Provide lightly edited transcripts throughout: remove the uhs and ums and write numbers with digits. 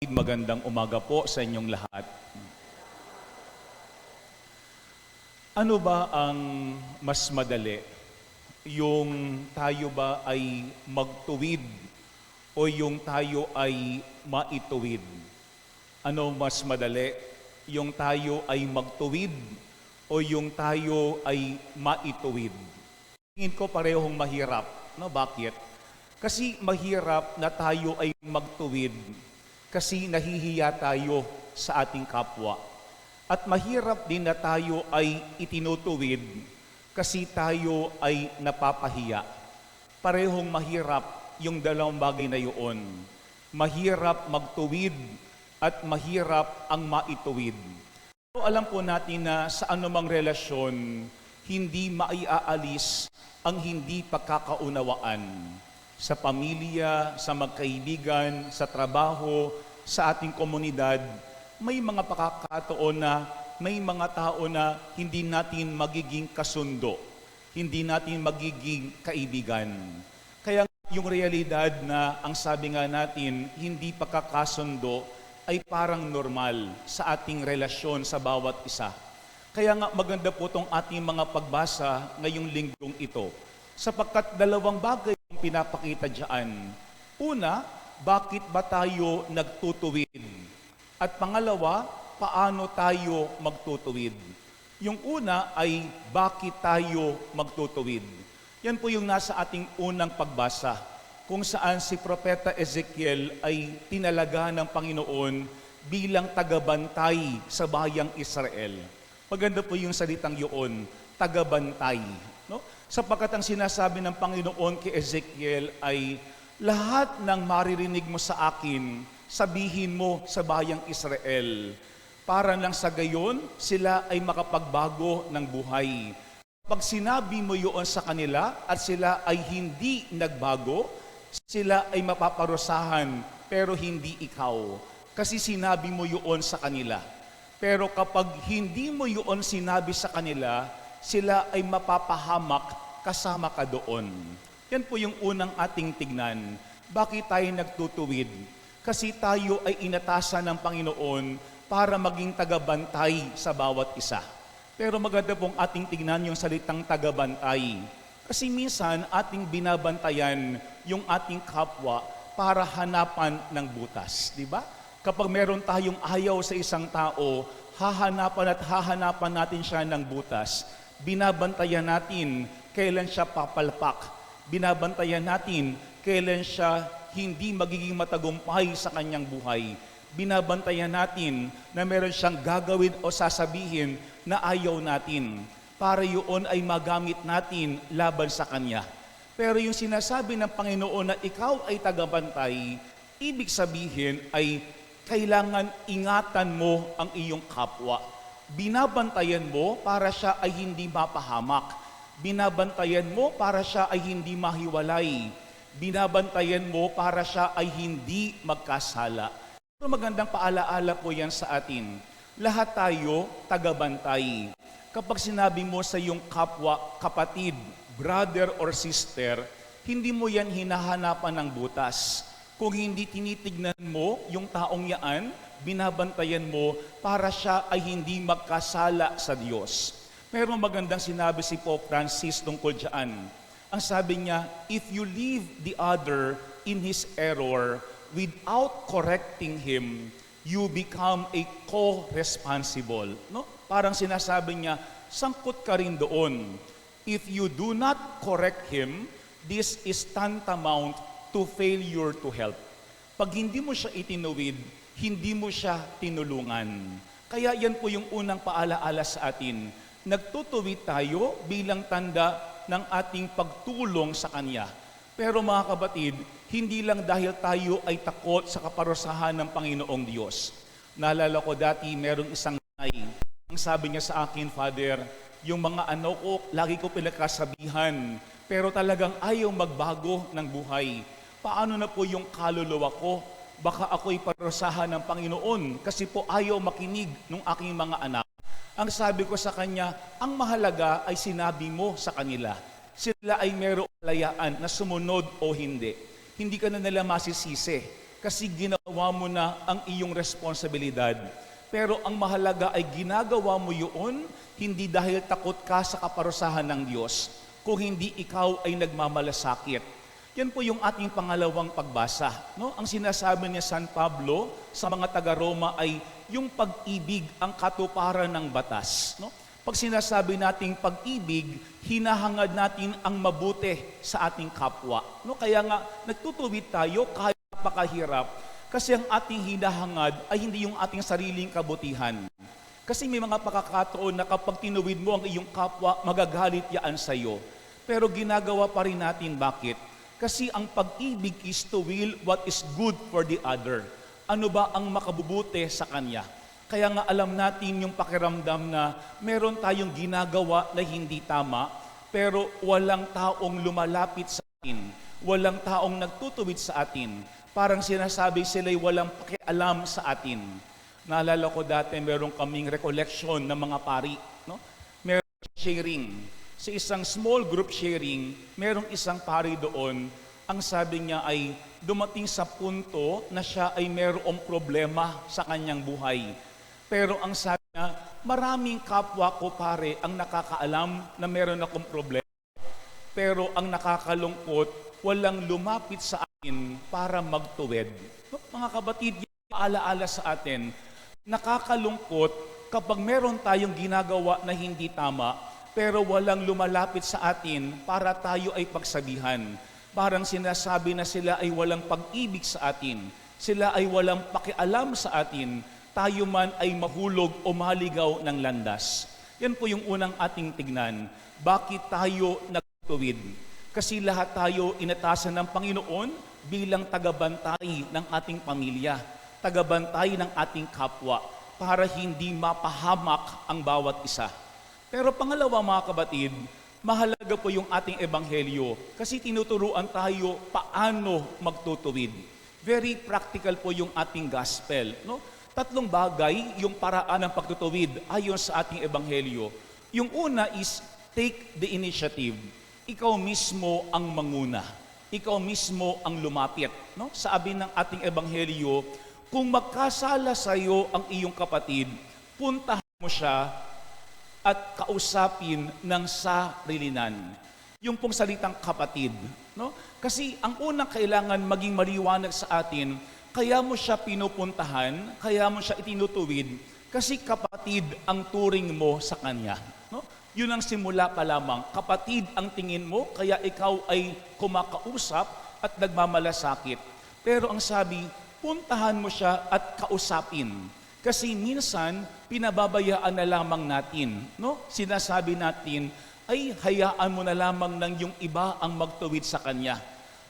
kapatid, magandang umaga po sa inyong lahat. Ano ba ang mas madali? Yung tayo ba ay magtuwid o yung tayo ay maituwid? Ano mas madali? Yung tayo ay magtuwid o yung tayo ay maituwid? Tingin ko parehong mahirap. No? Bakit? Kasi mahirap na tayo ay magtuwid kasi nahihiya tayo sa ating kapwa. At mahirap din na tayo ay itinutuwid kasi tayo ay napapahiya. Parehong mahirap yung dalawang bagay na yun. Mahirap magtuwid at mahirap ang maituwid. So alam po natin na sa anumang relasyon, hindi maiaalis ang hindi pagkakaunawaan. Sa pamilya, sa magkaibigan, sa trabaho, sa ating komunidad, may mga pagkakataon na may mga tao na hindi natin magiging kasundo, hindi natin magiging kaibigan. Kaya yung realidad na ang sabi nga natin, hindi pagkakasundo ay parang normal sa ating relasyon sa bawat isa. Kaya nga maganda po itong ating mga pagbasa ngayong linggong ito. Sapagkat dalawang bagay ang pinapakita diyan. Una, bakit ba tayo nagtutuwid? At pangalawa, paano tayo magtutuwid? Yung una ay bakit tayo magtutuwid? Yan po yung nasa ating unang pagbasa, kung saan si Propeta Ezekiel ay tinalaga ng Panginoon bilang tagabantay sa bayang Israel. Maganda po yung salitang yun, tagabantay. No? Sapagkat ang sinasabi ng Panginoon kay Ezekiel ay, lahat ng maririnig mo sa akin, sabihin mo sa bayang Israel, para lang sa gayon, sila ay makapagbago ng buhay. Pag sinabi mo yun sa kanila at sila ay hindi nagbago, sila ay mapaparusahan, pero hindi ikaw. Kasi sinabi mo yun sa kanila. Pero kapag hindi mo yun sinabi sa kanila, sila ay mapapahamak kasama ka doon. Yan po yung unang ating tignan. Bakit tayo nagtutuwid? Kasi tayo ay inatasan ng Panginoon para maging tagabantay sa bawat isa. Pero maganda pong ating tignan yung salitang tagabantay. Kasi minsan ating binabantayan yung ating kapwa para hanapan ng butas. Di ba? Kapag meron tayong ayaw sa isang tao, hahanapan natin siya ng butas. Binabantayan natin kailan siya papalpak. Binabantayan natin kailan siya hindi magiging matagumpay sa kanyang buhay. Binabantayan natin na meron siyang gagawin o sasabihin na ayaw natin para yun ay magamit natin laban sa kanya. Pero yung sinasabi ng Panginoon na ikaw ay tagabantay, ibig sabihin ay kailangan ingatan mo ang iyong kapwa. Binabantayan mo para siya ay hindi mapahamak. Binabantayan mo para siya ay hindi mahiwalay. Binabantayan mo para siya ay hindi magkasala. Pero magandang paalaala po yan sa atin. Lahat tayo tagabantay. Kapag sinabi mo sa iyong kapwa, kapatid, brother or sister, hindi mo yan hinahanapan ng butas. Kung hindi tinitignan mo yung taong yaan, binabantayan mo para siya ay hindi magkasala sa Diyos. Pero magandang sinabi si Pope Francis tungkol dyan. Ang sabi niya, if you leave the other in his error without correcting him, you become a co-responsible. No? Parang sinasabi niya, sangkot ka rin doon. If you do not correct him, this is tantamount to failure to help. Pag hindi mo siya itinuwid, hindi mo siya tinulungan. Kaya yan po yung unang paalaala sa atin. Nagtutuwid tayo bilang tanda ng ating pagtulong sa Kanya. Pero mga kapatid, hindi lang dahil tayo ay takot sa kaparusahan ng Panginoong Diyos. Naalala ko dati, merong isang nanay. Ang sabi niya sa akin, Father, yung mga anak ko, lagi ko pinagkasabihan, pero talagang ayaw magbago ng buhay. Paano na po yung kaluluwa ko? Baka ako'y parusahan ng Panginoon kasi po ayaw makinig ng aking mga anak. Ang sabi ko sa kanya, ang mahalaga ay sinabi mo sa kanila. Sila ay merong kalayaan na sumunod o hindi. Hindi ka na nila masisisi. kasi ginawa mo na ang iyong responsibilidad. Pero ang mahalaga ay ginagawa mo yun, hindi dahil takot ka sa kaparusahan ng Diyos, kung hindi ikaw ay nagmamalasakit. Yan po yung ating pangalawang pagbasa. No? Ang sinasabi ni San Pablo sa mga taga-Roma ay yung pag-ibig ang katuparan ng batas. No? Pag sinasabi nating pag-ibig, hinahangad natin ang mabuti sa ating kapwa. No? Kaya nga, nagtutuwid tayo kahit napakahirap kasi ang ating hinahangad ay hindi yung ating sariling kabutihan. Kasi may mga pagkakataon na kapag tinuwid mo ang iyong kapwa, magagalit yaan sa iyo. Pero ginagawa pa rin natin. Bakit? Kasi ang pag-ibig is to will what is good for the other. Ano ba ang makabubuti sa kanya? Kaya nga alam natin yung pakiramdam na meron tayong ginagawa na hindi tama, pero walang taong lumalapit sa atin. Walang taong nagtutuwid sa atin. Parang sinasabi sila'y walang pakialam sa atin. Naalala ko dati, meron kaming recollection ng mga pari. No? Meron sharing. Sa isang small group sharing, merong isang pari doon, ang sabi niya ay dumating sa punto na siya ay merong problema sa kanyang buhay. Pero ang sabi niya, maraming kapwa ko pare ang nakakaalam na meron akong problema. Pero ang nakakalungkot, walang lumapit sa akin para magtuwid. Mga kapatid, paalaala sa atin, nakakalungkot kapag meron tayong ginagawa na hindi tama, pero walang lumalapit sa atin para tayo ay pagsabihan. Parang sinasabi na sila ay walang pag-ibig sa atin, sila ay walang pakialam sa atin, tayo man ay mahulog o mahaligaw ng landas. Yan po yung unang ating tignan. Bakit tayo nagtuwid? Kasi lahat tayo inatasan ng Panginoon bilang tagabantay ng ating pamilya, tagabantay ng ating kapwa, para hindi mapahamak ang bawat isa. Pero pangalawa mga kabatid, mahalaga po yung ating ebanghelyo kasi tinuturuan tayo paano magtutuwid. Very practical po yung ating gospel. No? 3 bagay yung paraan ng pagtutuwid ayon sa ating ebanghelyo. Yung una is take the initiative. Ikaw mismo ang manguna. Ikaw mismo ang lumapit. No? Sabi ng ating ebanghelyo, kung magkasala sa iyo ang iyong kapatid, puntahan mo siya at kausapin ng sarilinan. Yung pong salitang kapatid. No? Kasi ang unang kailangan maging maliwanag sa atin, kaya mo siya pinupuntahan, kaya mo siya itinutuwid, kasi kapatid ang turing mo sa kanya. No? Yun ang simula pa lamang. Kapatid ang tingin mo, kaya ikaw ay kumakausap at nagmamalasakit. Pero ang sabi, puntahan mo siya at kausapin. Kasi minsan, pinababayaan na lamang natin. No? Sinasabi natin, ay hayaan mo na lamang ng yung iba ang magtuwid sa kanya.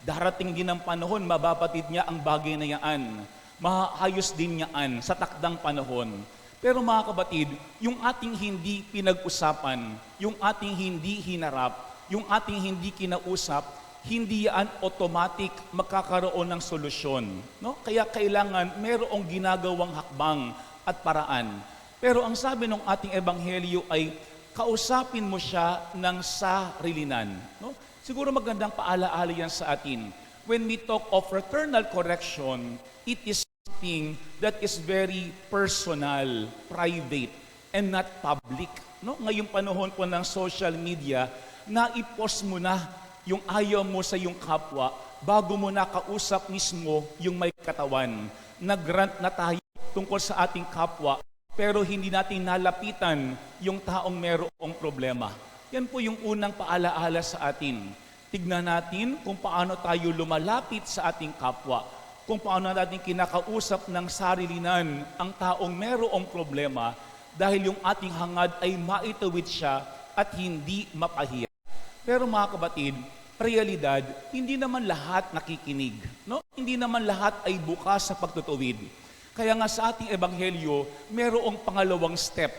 Darating din ang panahon, mabapatid niya ang bagay na yaan. Maayos din niyaan sa takdang panahon. Pero mga kabatid, yung ating hindi pinag-usapan, yung ating hindi hinarap, yung ating hindi kinausap, hindi yan automatic magkakaroon ng solusyon. No? Kaya kailangan merong ginagawang hakbang at paraan. Pero ang sabi ng ating ebanghelyo ay kausapin mo siya ng sarilinan. No? Siguro magandang paalaala yan sa atin. When we talk of fraternal correction, it is something that is very personal, private, and not public. No? Ngayong panahon po ng social media, naipost mo na yung ayaw mo sa iyong kapwa bago mo nakausap mismo yung may katawan. Nag-rant na tayo tungkol sa ating kapwa, pero hindi natin nalapitan yung taong merong problema. Yan po yung unang paalaala sa atin. Tignan natin kung paano tayo lumalapit sa ating kapwa, kung paano natin kinakausap ng sarilinan ang taong merong problema dahil yung ating hangad ay maituwid siya at hindi mapahiya. Pero mga kabatid, realidad, hindi naman lahat nakikinig. No? Hindi naman lahat ay bukas sa pagtutuwid. Kaya nga sa ating ebanghelyo, merong pangalawang step.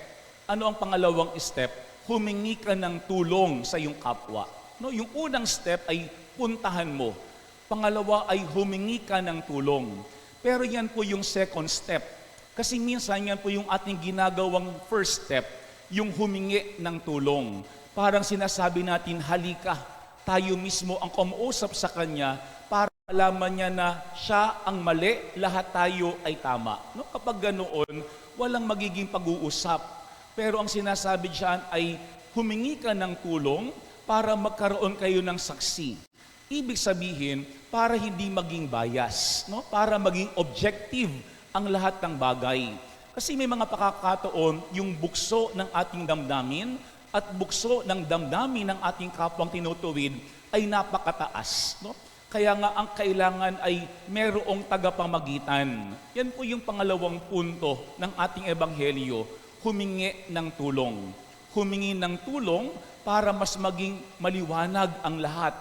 Ano ang pangalawang step? Humingi ka ng tulong sa iyong kapwa. No? Yung unang step ay puntahan mo. Pangalawa ay humingi ka ng tulong. Pero yan po yung second step. Kasi minsan yan po yung ating ginagawang first step, yung humingi ng tulong. Parang sinasabi natin, halika, tayo mismo ang kumuusap sa Kanya para alaman niya na siya ang mali, lahat tayo ay tama. No? Kapag ganoon, walang magiging pag-uusap. Pero ang sinasabi diyan ay humingi ka ng tulong para magkaroon kayo ng saksi. Ibig sabihin, para hindi maging bias, no? Para maging objective ang lahat ng bagay. Kasi may mga pakakataon, yung bukso ng ating damdamin at bukso ng damdamin ng ating kapwang tinutuwid ay napakataas. No? Kaya nga ang kailangan ay merong tagapamagitan. Yan po yung pangalawang punto ng ating ebanghelyo, humingi ng tulong. Humingi ng tulong para mas maging maliwanag ang lahat.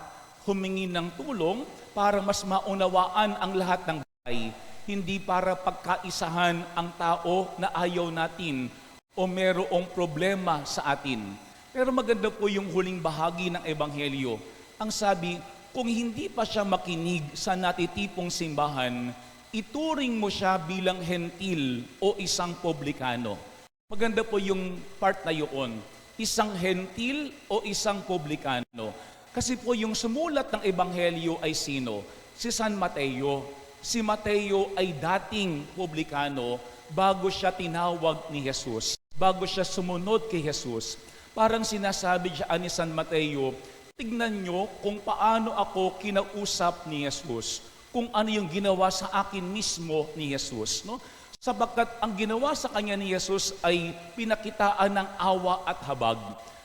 Humingi ng tulong para mas maunawaan ang lahat ng bagay. Hindi para pagkaisahan ang tao na ayaw natin o merong problema sa atin. Pero maganda po yung huling bahagi ng ebanghelyo. Ang sabi, kung hindi pa siya makinig sa natitipong simbahan, ituring mo siya bilang hentil o isang publikano. Maganda po yung part na yun. Isang hentil o isang publikano. Kasi po yung sumulat ng ebanghelyo ay sino? Si San Mateo. Si Mateo ay dating publikano bago siya tinawag ni Jesus. Bago siya sumunod kay Jesus. Parang sinasabi diyan ni San Mateo, tignan nyo kung paano ako kinausap ni Jesus, kung ano yung ginawa sa akin mismo ni Jesus. No? Sapagkat ang ginawa sa kanya ni Jesus ay pinakitaan ng awa at habag.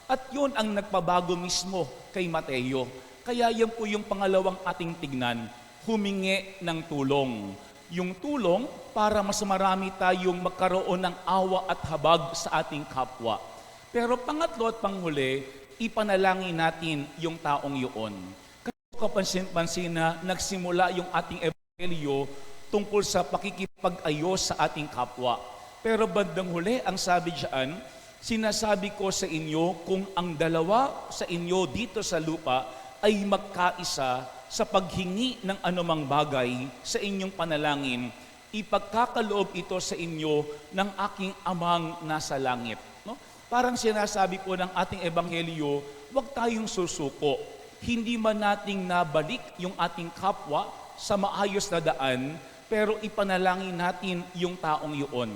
At yun ang nagpabago mismo kay Mateo. Kaya yan po yung pangalawang ating tignan, humingi ng tulong. Yung tulong para mas marami tayong magkaroon ng awa at habag sa ating kapwa. Pero pangatlo at panghuli, ipanalangin natin yung taong yun. Kasi kapansin-pansin na nagsimula yung ating ebanghelyo tungkol sa pakikipag-ayos sa ating kapwa. Pero bandang huli, ang sabi diyan, sinasabi ko sa inyo kung ang dalawa sa inyo dito sa lupa ay magkaisa sa paghingi ng anumang bagay sa inyong panalangin, ipagkakaloob ito sa inyo ng aking amang nasa langit. No? Parang sinasabi po ng ating ebanghelyo, huwag tayong susuko. Hindi man nating nabalik yung ating kapwa sa maayos na daan, pero ipanalangin natin yung taong yun.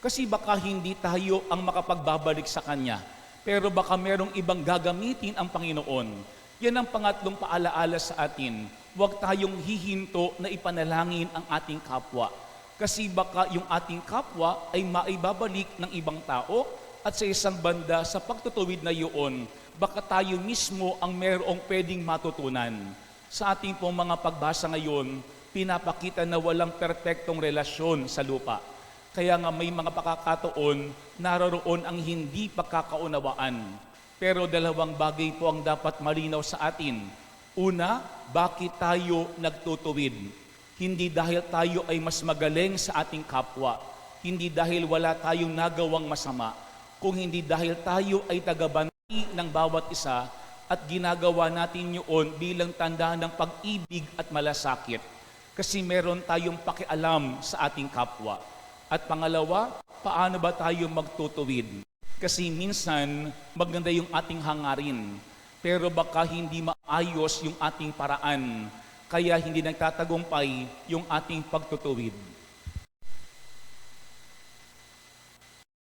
Kasi baka hindi tayo ang makapagbabalik sa Kanya, pero baka merong ibang gagamitin ang Panginoon. Yan ang pangatlong paalaala sa atin. Huwag tayong hihinto na ipanalangin ang ating kapwa. Kasi baka yung ating kapwa ay maibabalik ng ibang tao, at sa isang banda, sa pagtutuwid na iyon, baka tayo mismo ang merong pwedeng matutunan. Sa ating pong mga pagbasa ngayon, pinapakita na walang perpektong relasyon sa lupa. Kaya nga may mga pakakataon, naroroon ang hindi pagkakaunawaan. Pero dalawang bagay po ang dapat malinaw sa atin. Una, bakit tayo nagtutuwid? Hindi dahil tayo ay mas magaling sa ating kapwa. Hindi dahil wala tayong nagawang masama. Kung hindi dahil tayo ay tagabantay ng bawat isa at ginagawa natin yun bilang tanda ng pag-ibig at malasakit. Kasi meron tayong pakialam sa ating kapwa. At pangalawa, paano ba tayo magtutuwid? Kasi minsan maganda yung ating hangarin, pero baka hindi maayos yung ating paraan, kaya hindi nagtatagumpay yung ating pagtutuwid.